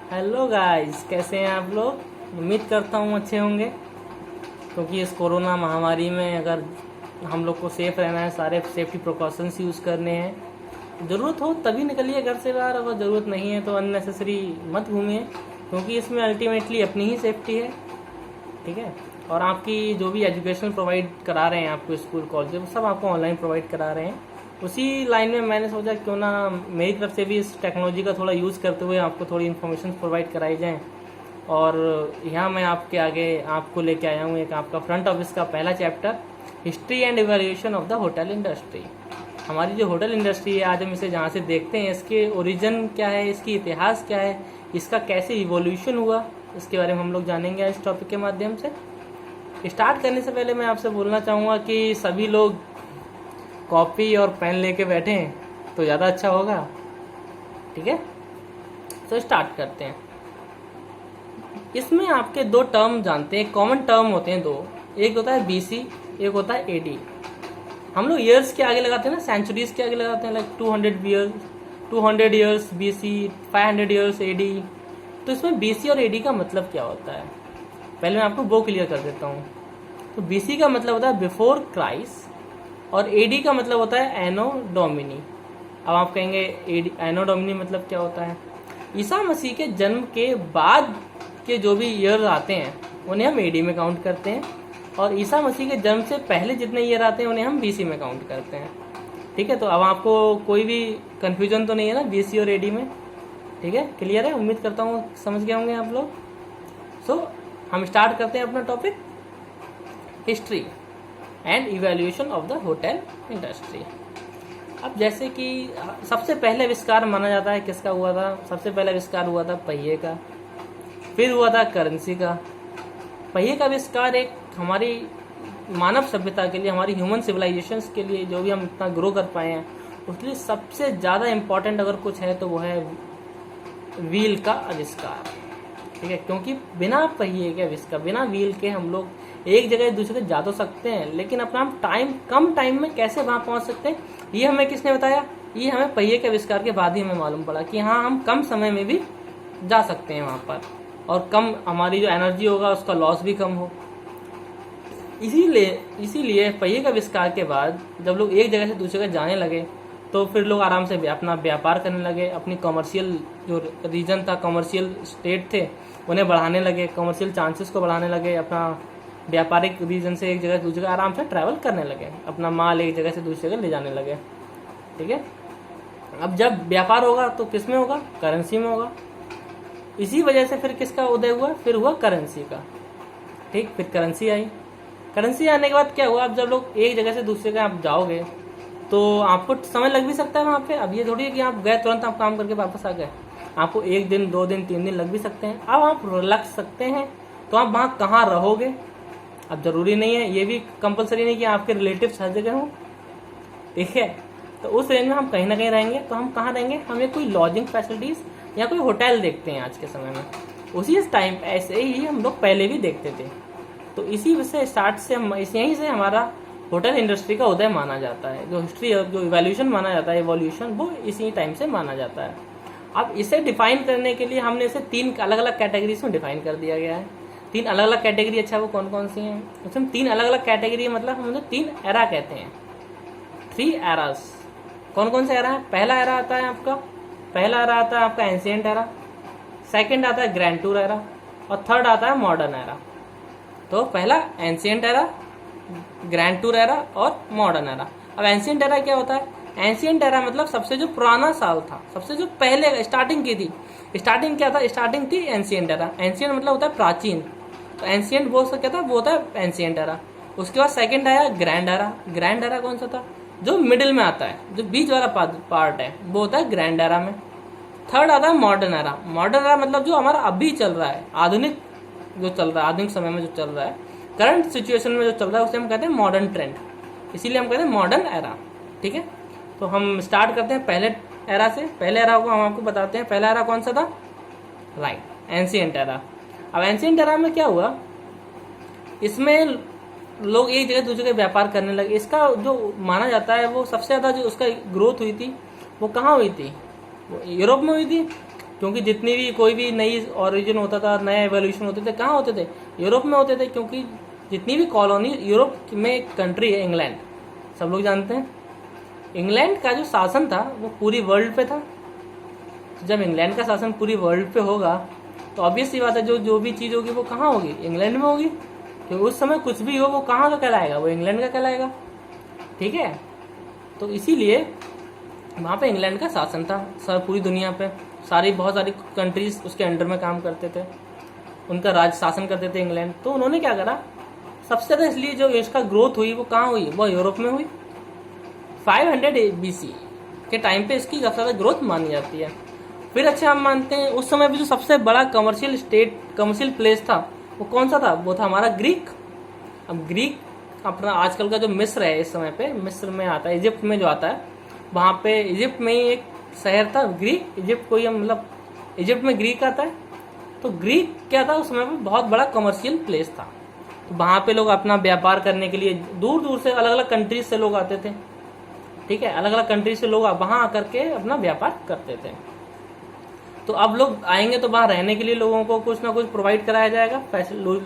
Hello guys, कैसे हैं आप लोग। उम्मीद करता हूँ अच्छे होंगे, क्योंकि इस कोरोना महामारी में अगर हम लोग को सेफ रहना है, सारे सेफ्टी प्रिकॉशंस यूज़ करने हैं। ज़रूरत हो तभी निकलिए घर से बाहर, अगर ज़रूरत नहीं है तो अननेसेसरी मत घूमिए, क्योंकि इसमें अल्टीमेटली अपनी ही सेफ्टी है। ठीक है। और आपकी जो भी एजुकेशन प्रोवाइड करा रहे हैं आपको स्कूल कॉलेज, वो सब आपको ऑनलाइन प्रोवाइड करा रहे हैं। उसी लाइन में मैंने सोचा क्यों ना मेरी तरफ से भी इस टेक्नोलॉजी का थोड़ा यूज़ करते हुए आपको थोड़ी इन्फॉर्मेशन प्रोवाइड कराई जाएँ। और यहाँ मैं आपके आगे आपको लेके आया हूँ एक आपका फ्रंट ऑफिस का पहला chapter, history and evaluation of the hotel industry. हमारी जो होटल इंडस्ट्री है, आज हम इसे जहाँ से देखते हैं, इसके ओरिजिन क्या है, इसकी इतिहास क्या है, इसका कैसे इवोल्यूशन हुआ, इसके बारे में हम लोग जानेंगे इस टॉपिक के माध्यम से। स्टार्ट करने से पहले मैं आपसे बोलना चाहूँगा कि सभी लोग कॉपी और पेन लेके बैठे हैं तो ज़्यादा अच्छा होगा। ठीक है, तो स्टार्ट करते हैं। इसमें आपके दो टर्म जानते हैं, कॉमन टर्म होते हैं दो। एक होता है बीसी, एक होता है एडी। हम लोग ईयर्स के आगे लगाते हैं ना, सेंचुरीज के आगे लगाते हैं, like 200 years BC, 500 years AD. तो इसमें बीसी और एडी का मतलब क्या होता है, पहले मैं आपको वो क्लियर कर देता हूँ। तो बीसी का मतलब होता है बिफोर क्राइस्ट, और एडी का मतलब होता है एनो डोमिनी। अब आप कहेंगे एनो डोमिनी मतलब क्या होता है। ईसा मसीह के जन्म के बाद के जो भी ईयर आते हैं उन्हें हम एडी में काउंट करते हैं, और ईसा मसीह के जन्म से पहले जितने ईयर आते हैं उन्हें हम बीसी में काउंट करते हैं। ठीक है, तो अब आपको कोई भी कन्फ्यूजन तो नहीं है ना बीसी और एडी में। ठीक है, क्लियर है, उम्मीद करता हूँ समझ गए होंगे आप लोग। सो हम स्टार्ट करते हैं अपना topic, history and evaluation of the hotel industry. अब जैसे कि सबसे पहले आविष्कार माना जाता है किसका हुआ था, सबसे पहले आविष्कार हुआ था पहिए का, फिर हुआ था करेंसी का। पहिए का आविष्कार एक हमारी मानव सभ्यता के लिए, हमारी ह्यूमन सिविलाइजेशंस के लिए, जो भी हम इतना ग्रो कर पाए हैं उसके लिए सबसे ज़्यादा इम्पोर्टेंट अगर कुछ है तो वो है व्हील का आविष्कार। ठीक है, क्योंकि बिना पहिए के आविष्कार, बिना व्हील के हम लोग एक जगह दूसरे जा तो सकते हैं, लेकिन अपना हम कम टाइम में कैसे वहाँ पहुँच सकते हैं, ये हमें किसने बताया। ये हमें पहिए के आविष्कार के बाद ही हमें मालूम पड़ा कि हाँ, हम कम समय में भी जा सकते हैं वहाँ पर, और कम हमारी जो एनर्जी होगा उसका लॉस भी कम हो। इसीलिए पहिए के आविष्कार के बाद जब लोग एक जगह से दूसरी जगह जाने लगे तो फिर लोग आराम से अपना व्यापार करने लगे, अपनी कमर्शियल जो रीजन था, कमर्शियल स्टेट थे, उन्हें बढ़ाने लगे, कमर्शियल चांसेस को बढ़ाने लगे, अपना व्यापारिक रीजन से एक जगह दूसरी जगह आराम से ट्रैवल करने लगे, अपना माल एक जगह से दूसरी जगह ले जाने लगे। ठीक है, अब जब व्यापार होगा तो किस में होगा, करेंसी में होगा। इसी वजह से फिर किसका उदय हुआ, फिर हुआ करेंसी का। ठीक, फिर करेंसी आई। करेंसी आने के बाद क्या हुआ, अब जब लोग एक जगह से दूसरी जगह आप जाओगे तो आपको समय लग भी सकता है वहाँ पे। अब ये थोड़ी है कि आप गए तुरंत आप काम करके वापस आ गए, आपको 1 दिन 2 दिन 3 दिन लग भी सकते हैं। अब आप लग सकते हैं तो आप वहाँ कहाँ रहोगे, अब जरूरी नहीं है, ये भी कंपलसरी नहीं कि आपके रिलेटिव्स हर जगह हों। ठीक है, तो उस रेंज में हम कहीं ना कहीं रहेंगे। तो हम कहाँ रहेंगे, हमें कोई लॉजिंग फैसिलिटीज या कोई होटल देखते हैं आज के समय में। उसी टाइम ऐसे ही हम लोग पहले भी देखते थे। तो इसी से स्टार्ट से हम यहीं से हमारा होटल इंडस्ट्री का उदय माना जाता है। जो हिस्ट्री और जो इवोल्यूशन माना जाता है, इवोल्यूशन, वो इसी टाइम से माना जाता है। अब इसे डिफाइन करने के लिए हमने इसे 3 अलग अलग कैटेगरीज में डिफाइन कर दिया गया है। 3 अलग अलग कैटेगरी, अच्छा वो कौन कौन सी हैं, उसमें 3 अलग अलग कैटेगरी, मतलब हम 3 एरा कहते हैं, 3 एरास। कौन कौन से एरा है, पहला एरा आता है आपका एंशिएंट एरा, सेकंड आता है ग्रैंड टूर एरा, और थर्ड आता है मॉडर्न एरा। तो पहला ancient era, grand tour era और मॉडर्न एरा। अब एंशिएंट एरा क्या होता है, एंशिएंट एरा मतलब सबसे जो पुराना साल था, सबसे जो पहले स्टार्टिंग की थी। स्टार्टिंग क्या था, स्टार्टिंग थी एंशिएंट एरा। एंशिएंट मतलब होता है प्राचीन, तो एंशिएंट वो क्या था, वो होता है एंशिएंट एरा। उसके बाद सेकंड आया ग्रैंड एरा। ग्रैंड एरा कौन सा था, जो मिडिल में आता है, जो बीच वाला पार्ट है, वो होता है ग्रैंड एरा में। थर्ड आता है मॉडर्न एरा। मॉडर्न एरा मतलब जो हमारा अभी चल रहा है, आधुनिक जो चल रहा है, आधुनिक समय में जो चल रहा है, करंट सिचुएशन में जो चल रहा है, उसे हम कहते हैं मॉडर्न ट्रेंड, इसीलिए हम कहते हैं मॉडर्न एरा। ठीक है, तो हम स्टार्ट करते हैं पहले एरा से। पहले एरा को हम आपको बताते हैं, पहला एरा कौन सा था, राइट, एंशिएंट एरा। अब एंशिएंट एरा में क्या हुआ, इसमें लोग एक जगह दूसरी जगह व्यापार करने लगे। इसका जो माना जाता है वो सबसे ज़्यादा जो उसका ग्रोथ हुई थी वो कहाँ हुई थी, वो यूरोप में हुई थी। क्योंकि जितनी भी कोई भी नई ओरिजिन होता था, नया एवोल्यूशन होते थे, कहाँ होते थे? यूरोप में होते थे, क्योंकि जितनी भी कॉलोनी, यूरोप में एक कंट्री है इंग्लैंड, सब लोग जानते हैं। इंग्लैंड का जो शासन था वो पूरी वर्ल्ड पे था। जब इंग्लैंड का शासन पूरी वर्ल्ड पे होगा तो ऑब्वियस सी बात है, जो भी चीज़ होगी वो कहाँ होगी? इंग्लैंड में होगी। क्योंकि उस समय कुछ भी हो वो कहाँ का कहलाएगा? वो इंग्लैंड का कहलाएगा। ठीक है, तो इसीलिए वहाँ पे इंग्लैंड का शासन था सर, पूरी दुनिया पे बहुत सारी कंट्रीज उसके अंडर में काम करते थे, उनका राज शासन करते थे इंग्लैंड। तो उन्होंने क्या करा, सबसे ज़्यादा इसलिए जो इसका ग्रोथ हुई वो कहाँ हुई? वो यूरोप में हुई। 500 BC के टाइम पे इसकी सबसे ज़्यादा ग्रोथ मानी जाती है। फिर अच्छा हम मानते हैं उस समय भी जो सबसे बड़ा कमर्शियल प्लेस था वो कौन सा था? वो था हमारा ग्रीक। अब ग्रीक अपना आजकल का जो मिस्र है, इस समय पे मिस्र में आता है, इजिप्ट में जो आता है, वहाँ पे इजिप्ट में ही एक शहर था ग्रीक। इजिप्ट को ही मतलब इजिप्ट में ग्रीक आता है। तो ग्रीक क्या था उस समय पे? बहुत बड़ा कमर्शियल प्लेस था। तो वहाँ पे लोग अपना व्यापार करने के लिए दूर दूर से, अलग अलग कंट्रीज से लोग आते थे। ठीक है, अलग अलग कंट्रीज से लोग वहाँ आकर के अपना व्यापार करते थे। तो अब लोग आएंगे तो वहाँ रहने के लिए लोगों को कुछ ना कुछ प्रोवाइड कराया जाएगा,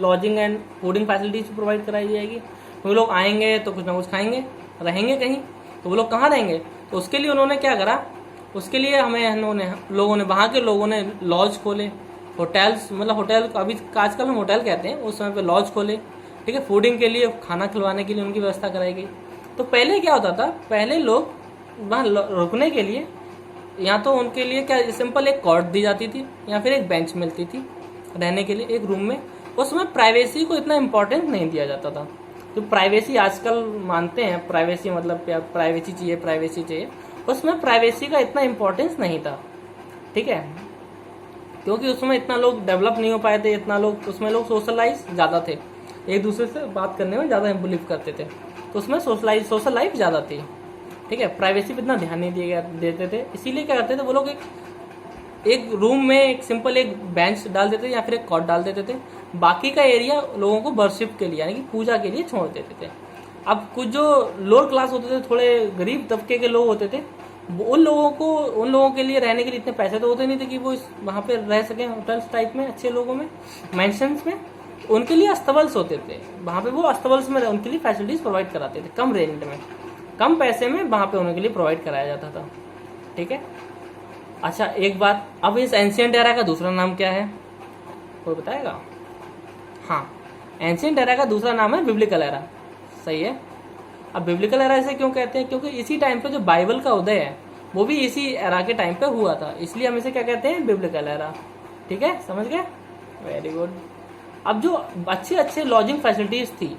lodging and fooding facilities provide कराई जाएगी। वो लोग आएंगे तो कुछ ना कुछ खाएंगे, रहेंगे कहीं, तो वो लोग कहाँ रहेंगे? तो उसके लिए उन्होंने क्या करा, उसके लिए लोगों ने वहाँ के लोगों ने लॉज खोले, होटल्स, मतलब होटल अभी आजकल हम होटल कहते हैं, उस समय पे लॉज खोले। ठीक है, फूडिंग के लिए, खाना खिलवाने के लिए उनकी व्यवस्था कराई गई। तो पहले क्या होता था, पहले लोग वहाँ रुकने के लिए या तो उनके लिए क्या सिंपल एक कॉट दी जाती थी या फिर एक बेंच मिलती थी रहने के लिए एक रूम में। उसमें प्राइवेसी को इतना इम्पोर्टेंस नहीं दिया जाता था। तो प्राइवेसी आजकल मानते हैं, प्राइवेसी मतलब क्या, प्राइवेसी चाहिए, उसमें प्राइवेसी का इतना इम्पोर्टेंस नहीं था। ठीक है, क्योंकि उसमें इतना लोग डेवलप नहीं हो पाए थे, इतना लोग उसमें लोग सोशलाइज ज़्यादा थे, एक दूसरे से बात करने में ज़्यादा बिलीव करते थे, तो उसमें सोशल लाइफ ज़्यादा थी। ठीक है, प्राइवेसी पे इतना ध्यान नहीं देते थे। इसीलिए क्या करते थे वो लोग, एक रूम में एक सिंपल एक बेंच डाल देते थे या फिर एक कॉट डाल देते थे, बाकी का एरिया लोगों को वर्शिप के लिए यानी कि पूजा के लिए छोड़ देते थे। अब कुछ जो लोअर क्लास होते थे, थोड़े गरीब तबके के लोग होते थे, उन लोगों के लिए रहने के लिए इतने पैसे तो होते नहीं थे कि वो वहाँ पे रह सकें होटल्स टाइप में, अच्छे लोगों में, मैंशंस में। उनके लिए अस्तबल्स होते थे, वहाँ पे वो अस्तबल्स में उनके लिए फैसिलिटीज प्रोवाइड कराते थे, कम रेंट में, कम पैसे में वहाँ पे उनके लिए प्रोवाइड कराया जाता था। ठीक है, अच्छा एक बात, अब इस एंशिएंट एरा का दूसरा नाम क्या है, कोई बताएगा? हाँ, एंशिएंट एरा का दूसरा नाम है बिब्लिकल एरा। सही है। अब बिब्लिकल एरा इसे क्यों कहते हैं? क्योंकि इसी टाइम पे जो बाइबल का उदय है वो भी इसी एरा के टाइम पे हुआ था, इसलिए हम इसे क्या कहते हैं? Biblical era. ठीक है, समझ गए? Very good. अब जो अच्छे लॉजिंग फैसिलिटीज थी,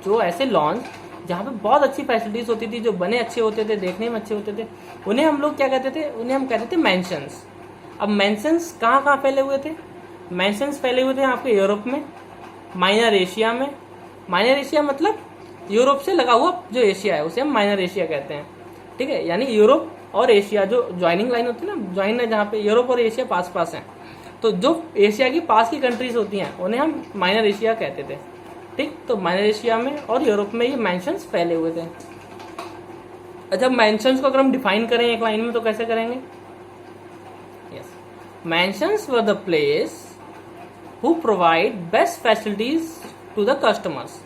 जो ऐसे लॉन्च जहाँ पे बहुत अच्छी फैसिलिटीज होती थी, जो बने अच्छे होते थे, देखने में अच्छे होते थे, उन्हें हम लोग क्या कहते थे? उन्हें हम कहते थे मैंशंस। अब मैंशंस कहाँ कहाँ फैले हुए थे? मैंशंस फैले हुए थे आपके यूरोप में, माइनर एशिया में। माइनर एशिया मतलब यूरोप से लगा हुआ जो एशिया है उसे हम माइनर एशिया कहते हैं। ठीक है, यानी यूरोप और एशिया जो ज्वाइनिंग लाइन होती है ना, ज्वाइन है जहाँ पे यूरोप और एशिया पास पास हैं, तो जो एशिया की पास की कंट्रीज होती हैं उन्हें हम माइनर एशिया कहते थे। ठीक, तो माइनर एशिया में और यूरोप में ये मैंशंस फैले हुए थे। अच्छा, मैंशंस को अगर हम डिफाइन करें एक लाइन में तो कैसे करेंगे? Yes, mansions were the place who provide best facilities to the customers.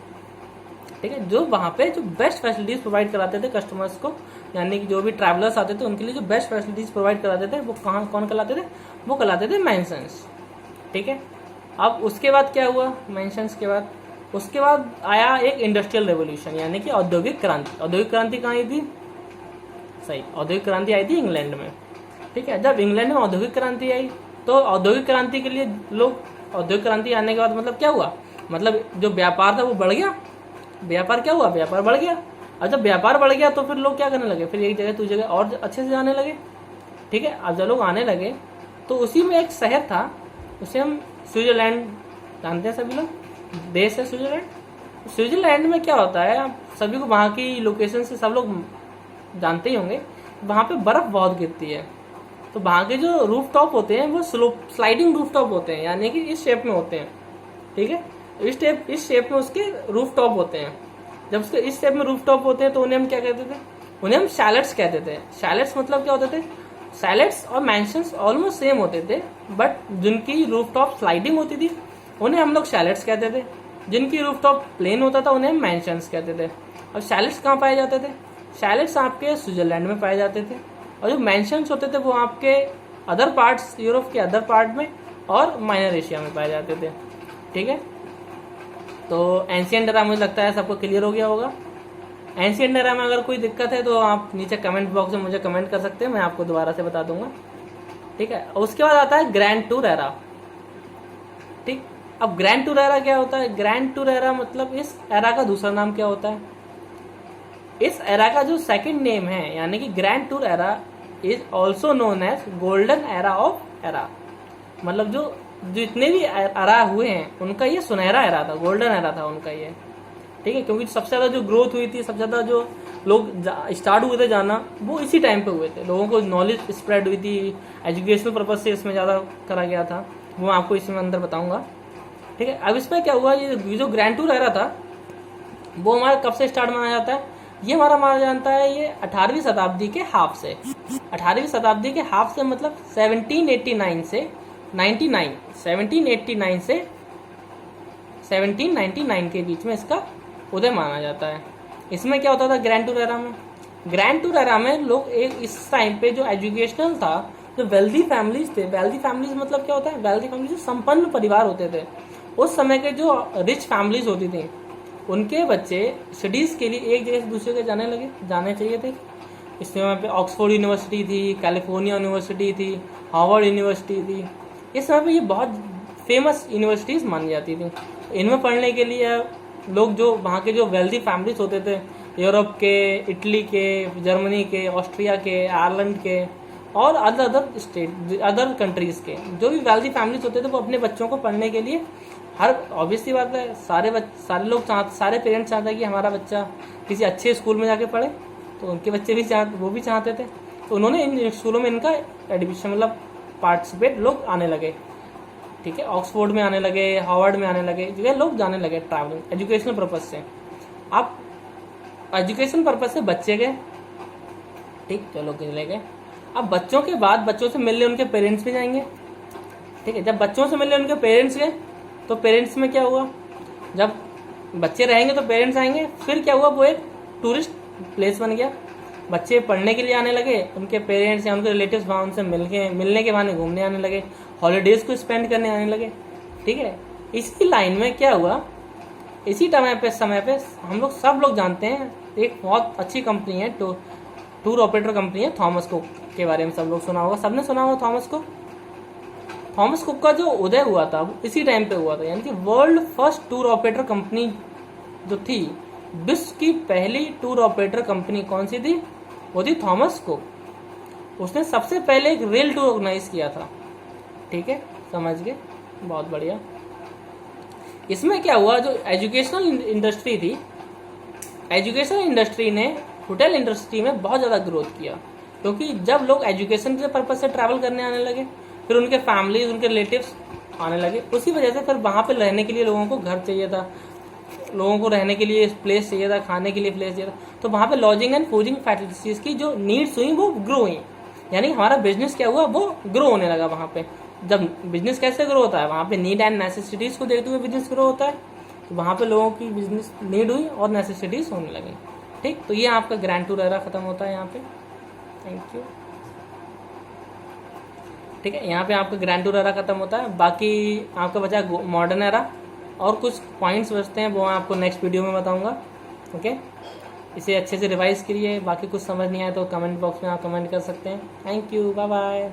ठीक है, जो वहाँ पे जो बेस्ट फैसिलिटीज प्रोवाइड कराते थे कस्टमर्स को, यानी कि जो भी ट्रैवलर्स आते थे उनके लिए जो बेस्ट फैसिलिटीज प्रोवाइड कराते थे वो कौन कहलाते थे? वो कहलाते थे मैंशंस। ठीक है, अब उसके बाद क्या हुआ? मैंशंस के बाद उसके बाद आया एक इंडस्ट्रियल रेवोल्यूशन, यानी कि औद्योगिक क्रांति। औद्योगिक क्रांति कहाँ आई थी? सही, औद्योगिक क्रांति आई थी इंग्लैंड में। ठीक है, जब इंग्लैंड में औद्योगिक क्रांति आई तो औद्योगिक क्रांति के लिए लोग, औद्योगिक क्रांति आने के बाद मतलब क्या हुआ? मतलब जो व्यापार था वो बढ़ गया। व्यापार क्या हुआ? व्यापार बढ़ गया। और जब व्यापार बढ़ गया तो फिर लोग क्या करने लगे? फिर एक जगह दूसरी जगह और अच्छे से जाने लगे। ठीक है, अब जब लोग आने लगे तो उसी में एक शहर था, उसे हम स्विट्जरलैंड जानते हैं सभी लोग, देश है स्विट्जरलैंड। स्विट्जरलैंड में क्या होता है, आप सभी को वहाँ की लोकेशन से सब लोग जानते ही होंगे, वहाँ पे बर्फ बहुत गिरती है। तो वहाँ के जो रूफ टॉप होते हैं वो स्लाइडिंग रूफ टॉप होते हैं, यानी कि इस शेप में होते हैं। ठीक है, इस शेप में उसके रूफ टॉप होते हैं। जब उसके इस शेप में रूफ टॉप होते हैं तो उन्हें हम क्या कहते थे? उन्हें हम शैलेट्स कहते थे। शैलेट्स मतलब क्या होते थे? सैलेड्स और मैंशंस ऑलमोस्ट सेम होते थे, बट जिनकी रूफ टॉप स्लाइडिंग होती थी उन्हें हम लोग सैलेड्स कहते थे, जिनकी रूफ टॉप प्लेन होता था उन्हें मैंशंस कहते थे। अब सैलेड्स कहाँ पाए जाते थे? सैलेड्स आपके स्विट्जरलैंड में पाए जाते थे, और जो मैंशंस होते थे वो आपके अदर पार्ट्स, यूरोप के अदर पार्ट में और माइनर एशिया में पाए जाते थे। ठीक है, तो एंशिएंट एरा मुझे लगता है सबको क्लियर हो गया होगा। एंशिएंट एरा में अगर कोई दिक्कत है तो आप नीचे कमेंट बॉक्स में मुझे कमेंट कर सकते हैं, मैं आपको दोबारा से बता दूंगा। ठीक है, उसके बाद आता है ग्रैंड टूर एरा। ठीक, अब ग्रैंड टूर एरा क्या होता है? ग्रैंड टूर एरा मतलब इस एरा का दूसरा नाम क्या होता है? इस एरा का जो सेकंड नेम है, यानी कि grand tour era is also known as golden era of era. मतलब जो जितने भी एरा हुए हैं उनका ये सुनहरा एरा था, गोल्डन एरा था उनका ये। ठीक है, क्योंकि सबसे ज्यादा जो ग्रोथ हुई थी, सबसे ज्यादा जो लोग स्टार्ट हुए थे जाना, वो इसी टाइम पे हुए थे। लोगों को नॉलेज स्प्रेड हुई थी, एजुकेशनल पर्पज से इसमें ज्यादा करा गया था, वो मैं आपको इसमें अंदर बताऊंगा। ठीक है, अब इसमें क्या हुआ, ये जो ग्रैंड टूर एरा था वो हमारा कब से स्टार्ट माना जाता है? ये हमारा माना जाता है ये 18वीं शताब्दी के हाफ से। 18वीं शताब्दी के हाफ से मतलब 1789 से 99, 1789 से 1799 के बीच में इसका उदय माना जाता है। इसमें क्या होता था ग्रैंड टूर एरा में? ग्रैंड टूर एरा में लोग एक इस टाइम पे जो एजुकेशनल था, जो वेल्दी फैमिलीज थे, वेल्दी फैमिलीज मतलब क्या होता है? वेल्दी फैमिलीज संपन्न परिवार होते थे। उस समय के जो रिच फैमिलीज होती थी उनके बच्चे स्टडीज के लिए एक जगह से दूसरे जगह जाने चाहिए थे। इस समय पे ऑक्सफोर्ड यूनिवर्सिटी थी, कैलिफोर्निया यूनिवर्सिटी थी, हार्वर्ड यूनिवर्सिटी थी। इस समय पे ये बहुत फेमस यूनिवर्सिटीज मानी जाती थी। इनमें पढ़ने के लिए लोग, जो वहाँ के जो वेल्दी फैमिलीज होते थे, यूरोप के, इटली के, जर्मनी के, ऑस्ट्रिया के, आयरलैंड के और अदर स्टेट, अदर कंट्रीज के जो भी वेल्दी फैमिलीज होते थे वो अपने बच्चों को पढ़ने के लिए, हर ऑब्वियसली बात है, सारे लोग सारे पेरेंट्स चाहते हैं कि हमारा बच्चा किसी अच्छे स्कूल में जाके पढ़े, तो उनके बच्चे भी वो भी चाहते थे। तो उन्होंने इन स्कूलों में इनका एडमिशन मतलब पार्टिसिपेट लोग आने लगे। ठीक है, ऑक्सफोर्ड में आने लगे, हार्वर्ड में आने लगे, जगह लोग जाने लगे ट्रैवलिंग एजुकेशनल पर्पज से। अब एजुकेशन पर्पज से बच्चे गए, ठीक, चलो चले गए। अब बच्चों के बाद बच्चों से मिलने उनके पेरेंट्स भी जाएंगे। ठीक है, जब बच्चों से मिलने उनके पेरेंट्स गए तो पेरेंट्स में क्या हुआ? जब बच्चे रहेंगे तो पेरेंट्स आएंगे, फिर क्या हुआ? वो एक टूरिस्ट प्लेस बन गया। बच्चे पढ़ने के लिए आने लगे, उनके पेरेंट्स या उनके रिलेटिव्स वहाँ उनसे मिलने के बहाने घूमने आने लगे, हॉलीडेज को स्पेंड करने आने लगे। ठीक है, इसी लाइन में क्या हुआ, इसी समय पे हम लोग सब लोग जानते हैं एक बहुत अच्छी कंपनी है, टूर ऑपरेटर कंपनी है, थॉमस कुक के बारे में सब लोग सुना होगा, सबने सुना होगा थॉमस कुक। थॉमस कुक का जो उदय हुआ था वो इसी टाइम पे हुआ था, यानी कि world first tour operator company जो थी, विश्व की पहली टूर ऑपरेटर कंपनी कौन सी थी? वो थी थॉमस कुक। उसने सबसे पहले एक रेल टूर ऑर्गेनाइज किया था। ठीक है, समझ गए, बहुत बढ़िया। इसमें क्या हुआ, जो एजुकेशनल इंडस्ट्री थी, एजुकेशनल इंडस्ट्री ने होटल इंडस्ट्री में बहुत ज़्यादा ग्रोथ किया, क्योंकि जब लोग एजुकेशन के पर्पज से ट्रैवल करने आने लगे, फिर उनके फैमिलीज, उनके रिलेटिव्स आने लगे, उसी वजह से फिर वहाँ पे रहने के लिए लोगों को घर चाहिए था, लोगों को रहने के लिए प्लेस चाहिए था, खाने के लिए प्लेस चाहिए था। तो वहाँ पे लॉजिंग एंड फूडिंग फैसिलिटीज की जो नीड्स हुई वो ग्रो हुई, यानी हमारा बिजनेस क्या हुआ, वो ग्रो होने लगा। वहाँ पे जब बिजनेस कैसे ग्रो होता है, वहाँ पे नीड एंड नेसेसिटीज को देखते हुए बिजनेस ग्रो होता है। तो वहाँ पे लोगों की बिजनेस नीड हुई और नेसेसिटीज होने लगी। ठीक, तो ये आपका ग्रैंड टूर एरा खत्म होता है यहाँ पे। Thank you. ठीक है, यहाँ पे आपका ग्रैंड टूर एरा खत्म होता है, बाकी आपका बचा मॉडर्न एरा और कुछ पॉइंट्स बचते हैं, वो मैं आपको नेक्स्ट वीडियो में बताऊंगा। ओके, इसे अच्छे से रिवाइज करिए, बाकी कुछ समझ नहीं आए तो कमेंट बॉक्स में आप कमेंट कर सकते हैं। Thank you, bye bye.